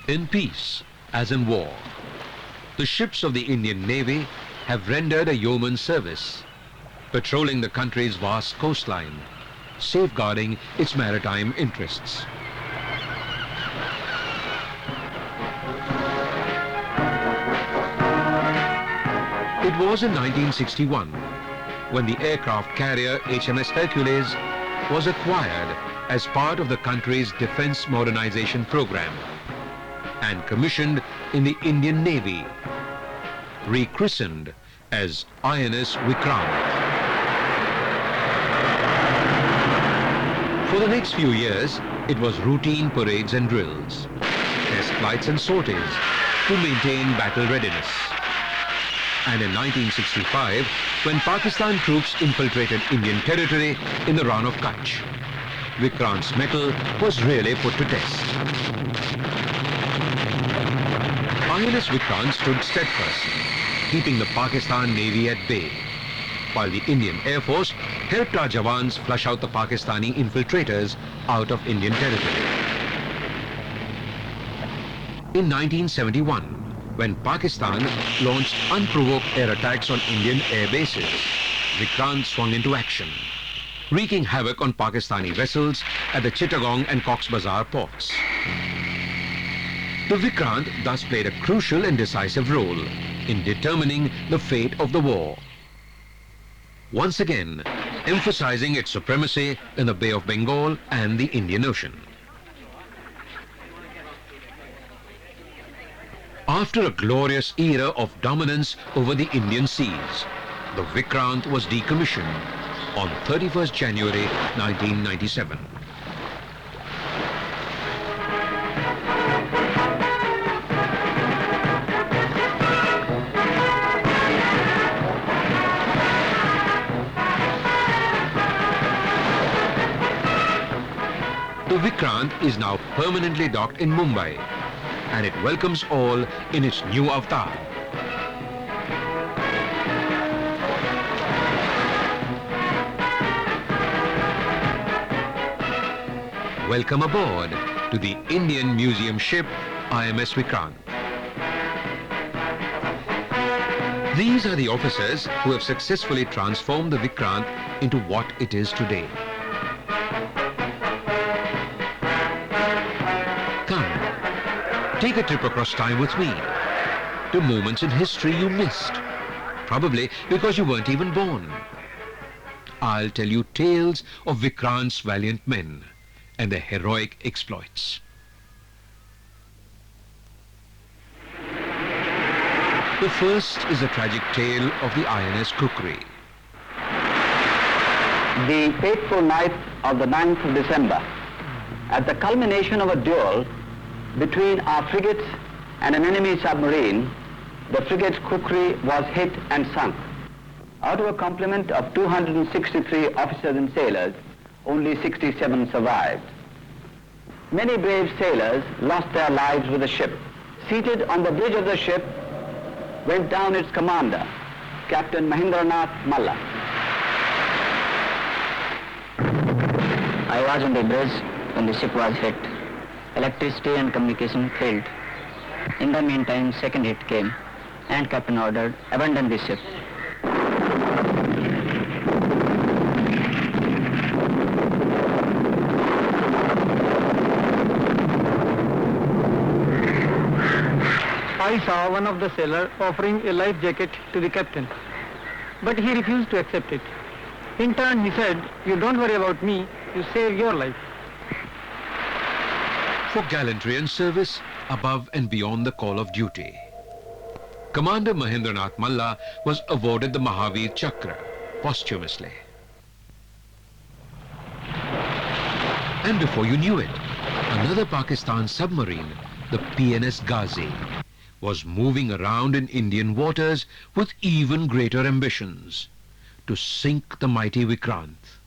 In peace, as in war, the ships of the Indian Navy have rendered a yeoman's service, patrolling the country's vast coastline, safeguarding its maritime interests. It was in 1961 when the aircraft carrier HMS Hercules was acquired as part of the country's defense modernization program and commissioned in the Indian Navy, rechristened as INS Vikrant. For the next few years, it was routine parades and drills, test flights and sorties to maintain battle readiness. And in 1965, when Pakistan troops infiltrated Indian territory in the Rann of Kutch, Vikrant's mettle was really put to test. INS Vikrant stood steadfast, keeping the Pakistan Navy at bay, while the Indian Air Force helped our Jawans flush out the Pakistani infiltrators out of Indian territory. In 1971, when Pakistan launched unprovoked air attacks on Indian air bases, Vikrant swung into action, wreaking havoc on Pakistani vessels at the Chittagong and Cox's Bazar ports. The Vikrant thus played a crucial and decisive role in determining the fate of the war, once again emphasizing its supremacy in the Bay of Bengal and the Indian Ocean. After a glorious era of dominance over the Indian seas, the Vikrant was decommissioned on 31st January 1997. The Vikrant is now permanently docked in Mumbai, and it welcomes all in its new avatar. Welcome aboard to the Indian Museum ship IMS Vikrant. These are the officers who have successfully transformed the Vikrant into what it is today. Take a trip across time with me to moments in history you missed, probably because you weren't even born. I'll tell you tales of Vikrant's valiant men and their heroic exploits. The first is the tragic tale of the INS Kukri. The fateful night of the 9th of December, at the culmination of a duel between our frigate and an enemy submarine, the frigate Kukri was hit and sunk. Out of a complement of 263 officers and sailors, only 67 survived. Many brave sailors lost their lives with the ship. Seated on the bridge of the ship went down its commander, Captain Mahendranath Malla. I was on the bridge when the ship was hit. Electricity and communication failed. In the meantime, second hit came, and captain ordered, abandon the ship. I saw one of the sailors offering a life jacket to the captain, but he refused to accept it. In turn, he said, "You don't worry about me, you save your life." For gallantry and service above and beyond the call of duty, Commander Mahendranath Malla was awarded the Mahavir Chakra posthumously. And before you knew it, another Pakistan submarine, the PNS Ghazi, was moving around in Indian waters with even greater ambitions to sink the mighty Vikrant.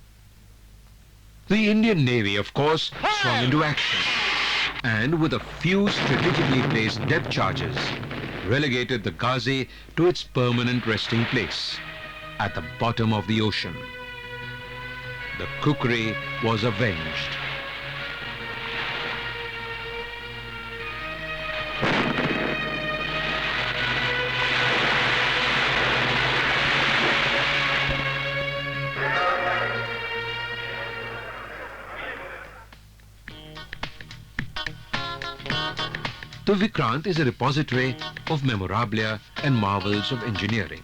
The Indian Navy, of course, swung into action, and with a few strategically placed depth charges, relegated the Ghazi to its permanent resting place at the bottom of the ocean. The Kukri was avenged. The Vikrant is a repository of memorabilia and marvels of engineering.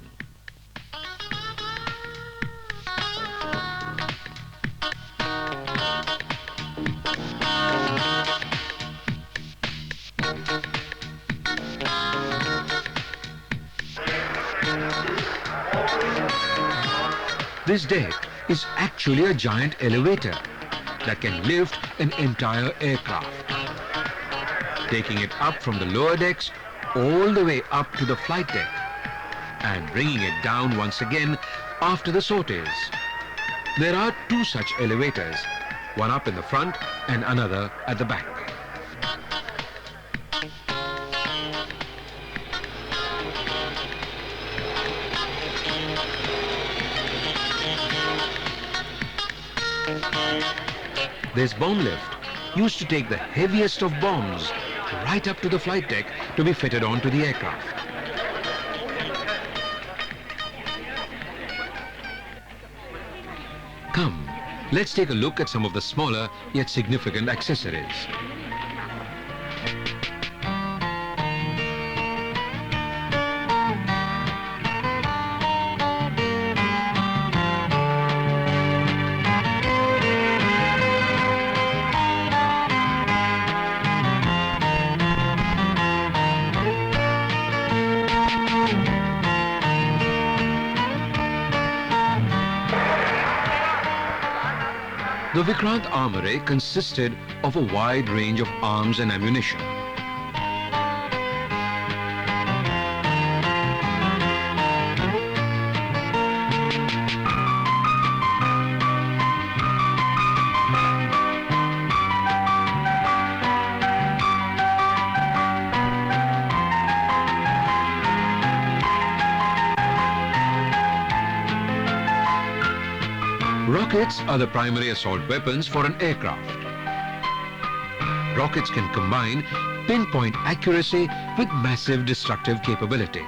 This deck is actually a giant elevator that can lift an entire aircraft, taking it up from the lower decks all the way up to the flight deck and bringing it down once again after the sorties. There are two such elevators, one up in the front and another at the back. This bomb lift used to take the heaviest of bombs right up to the flight deck to be fitted onto the aircraft. Come, let's take a look at some of the smaller yet significant accessories. The Vikrant armory consisted of a wide range of arms and ammunition. Rockets are the primary assault weapons for an aircraft. Rockets can combine pinpoint accuracy with massive destructive capability.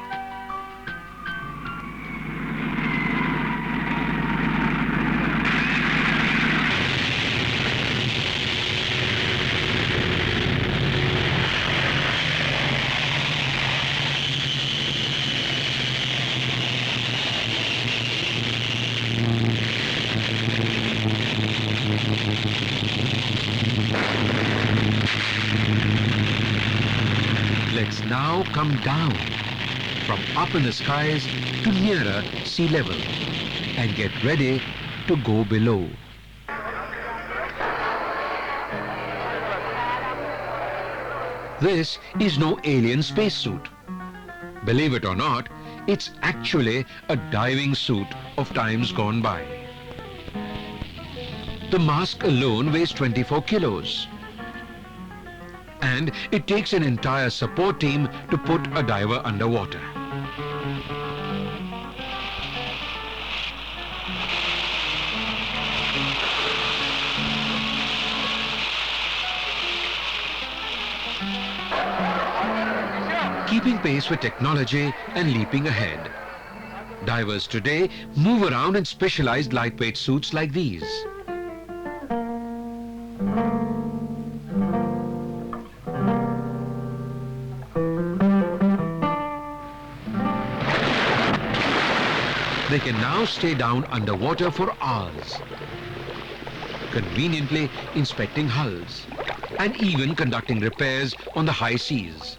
Let's now come down from up in the skies to nearer sea level and get ready to go below. This is no alien spacesuit. Believe it or not, it's actually a diving suit of times gone by. The mask alone weighs 24 kilos. And it takes an entire support team to put a diver underwater. Keeping pace with technology and leaping ahead, divers today move around in specialized lightweight suits like these. They can now stay down underwater for hours, conveniently inspecting hulls and even conducting repairs on the high seas.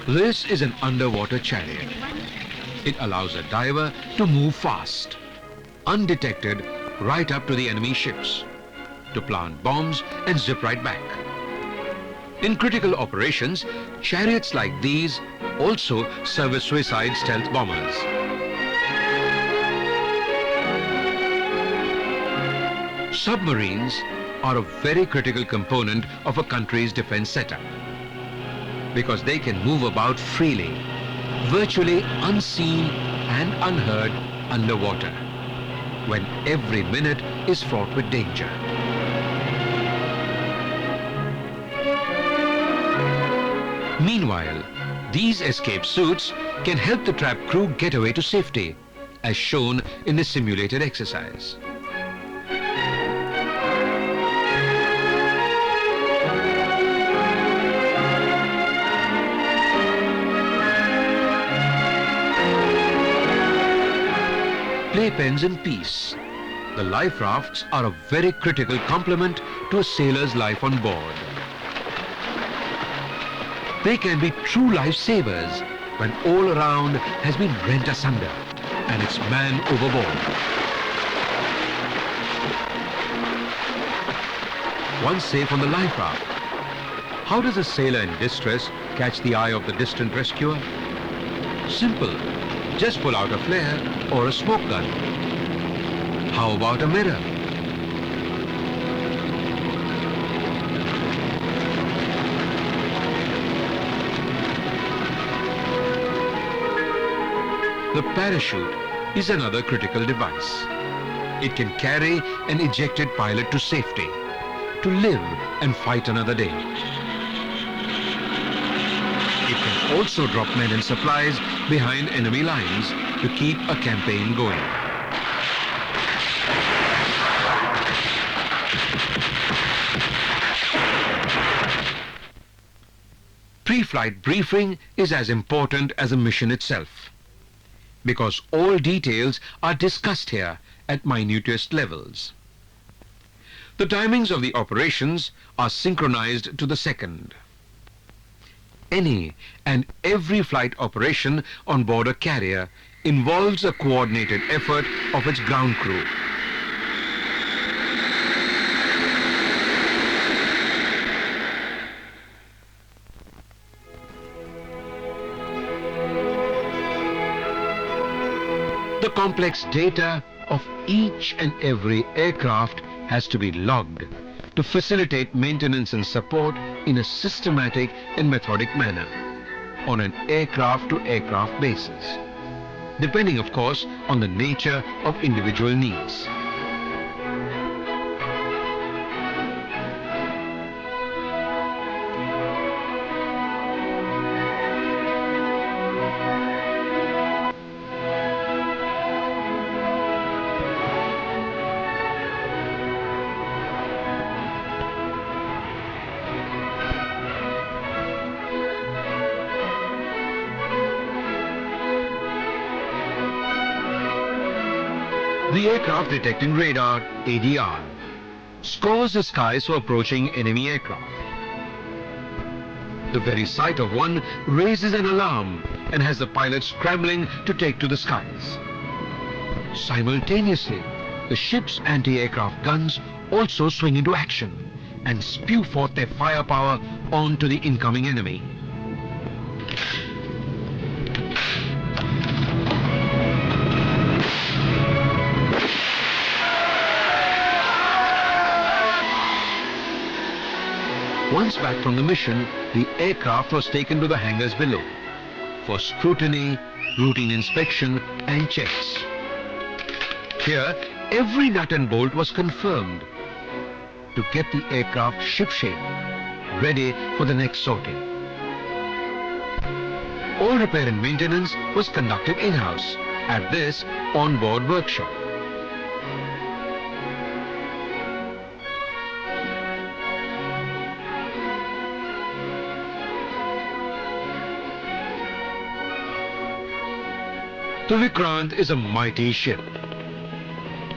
This is an underwater chariot. It allows a diver to move fast, undetected, right up to the enemy ships, to plant bombs and zip right back. In critical operations, chariots like these also serve as suicide stealth bombers. Submarines are a very critical component of a country's defense setup because they can move about freely, virtually unseen and unheard underwater, when every minute is fraught with danger. Meanwhile, These escape suits can help the trap crew get away to safety, as shown in the simulated exercise. Playpens in peace. The life rafts are a very critical complement to a sailor's life on board. They can be true lifesavers when all around has been rent asunder and it's man overboard. Once safe on the life raft, how does a sailor in distress catch the eye of the distant rescuer? Simple. Just pull out a flare or a smoke gun. How about a mirror? The parachute is another critical device. It can carry an ejected pilot to safety, to live and fight another day. It can also drop men and supplies behind enemy lines to keep a campaign going. Pre-flight briefing is as important as the mission itself, because all details are discussed here at minutest levels. The timings of the operations are synchronized to the second. Any and every flight operation on board a carrier involves a coordinated effort of its ground crew. The complex data of each and every aircraft has to be logged to facilitate maintenance and support in a systematic and methodic manner on an aircraft-to-aircraft basis, depending of course on the nature of individual needs. The aircraft detecting radar, ADR, scores the skies for approaching enemy aircraft. The very sight of one raises an alarm and has the pilot scrambling to take to the skies. Simultaneously, the ship's anti-aircraft guns also swing into action and spew forth their firepower onto the incoming enemy. Once back from the mission, the aircraft was taken to the hangars below for scrutiny, routine inspection and checks. Here, every nut and bolt was confirmed to get the aircraft shipshape, ready for the next sortie. All repair and maintenance was conducted in-house at this on-board workshop. The Vikrant is a mighty ship.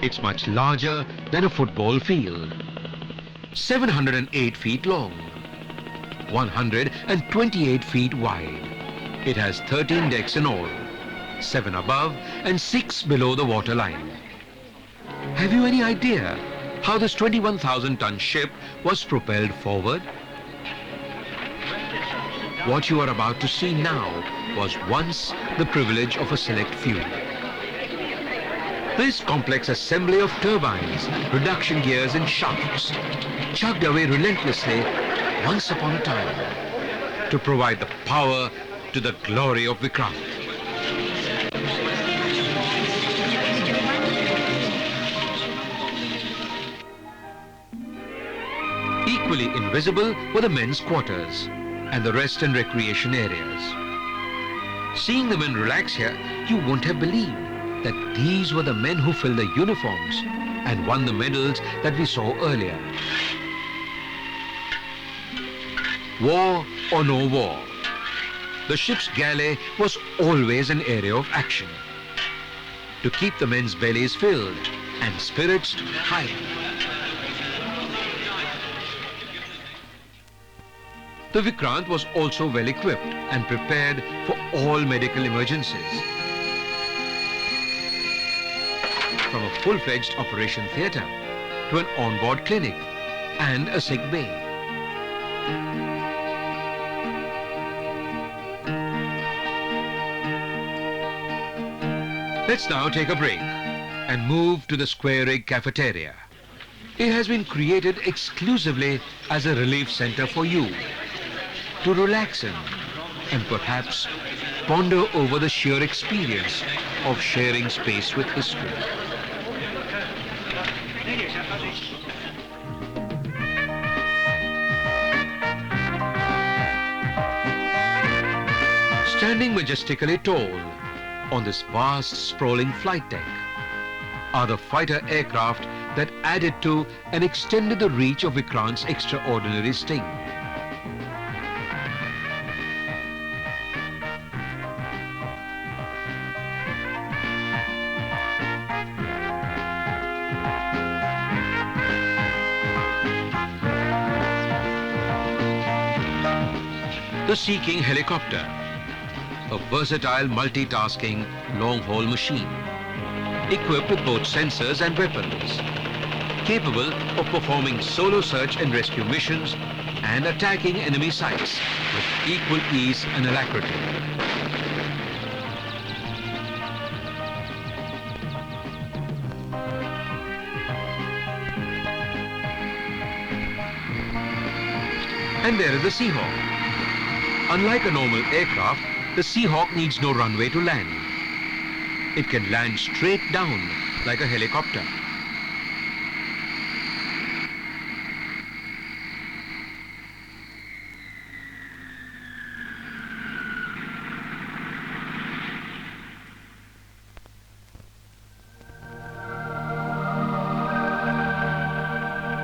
It's much larger than a football field. 708 feet long, 128 feet wide. It has 13 decks in all, 7 above and 6 below the waterline. Have you any idea how this 21,000-ton ship was propelled forward? What you are about to see now was once the privilege of a select few. This complex assembly of turbines, reduction gears and shafts chugged away relentlessly once upon a time to provide the power to the glory of Vikrant. Equally invisible were the men's quarters and the rest and recreation areas. Seeing the men relax here, you won't have believed that these were the men who filled the uniforms and won the medals that we saw earlier. War or no war, the ship's galley was always an area of action to keep the men's bellies filled and spirits high. The Vikrant was also well equipped and prepared for all medical emergencies. From a full-fledged operation theatre to an on-board clinic and a sick bay. Let's now take a break and move to the Square Egg Cafeteria. It has been created exclusively as a relief center for you to relax in and perhaps ponder over the sheer experience of sharing space with history. Standing majestically tall on this vast sprawling flight deck are the fighter aircraft that added to and extended the reach of Vikrant's extraordinary sting. The Sea King helicopter, a versatile multitasking long-haul machine, equipped with both sensors and weapons, capable of performing solo search and rescue missions and attacking enemy sites with equal ease and alacrity. And there is the Seahawk. Unlike a normal aircraft, the Seahawk needs no runway to land. It can land straight down like a helicopter.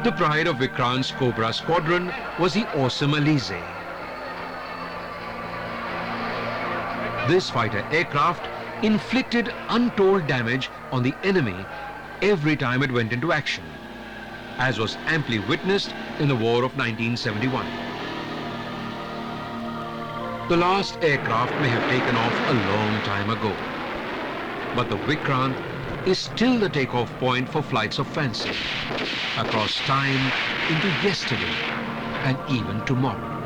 The pride of Vikrant's Cobra squadron was the awesome Elise. This fighter aircraft inflicted untold damage on the enemy every time it went into action, as was amply witnessed in the War of 1971. The last aircraft may have taken off a long time ago, but the Vikrant is still the takeoff point for flights of fancy across time into yesterday and even tomorrow.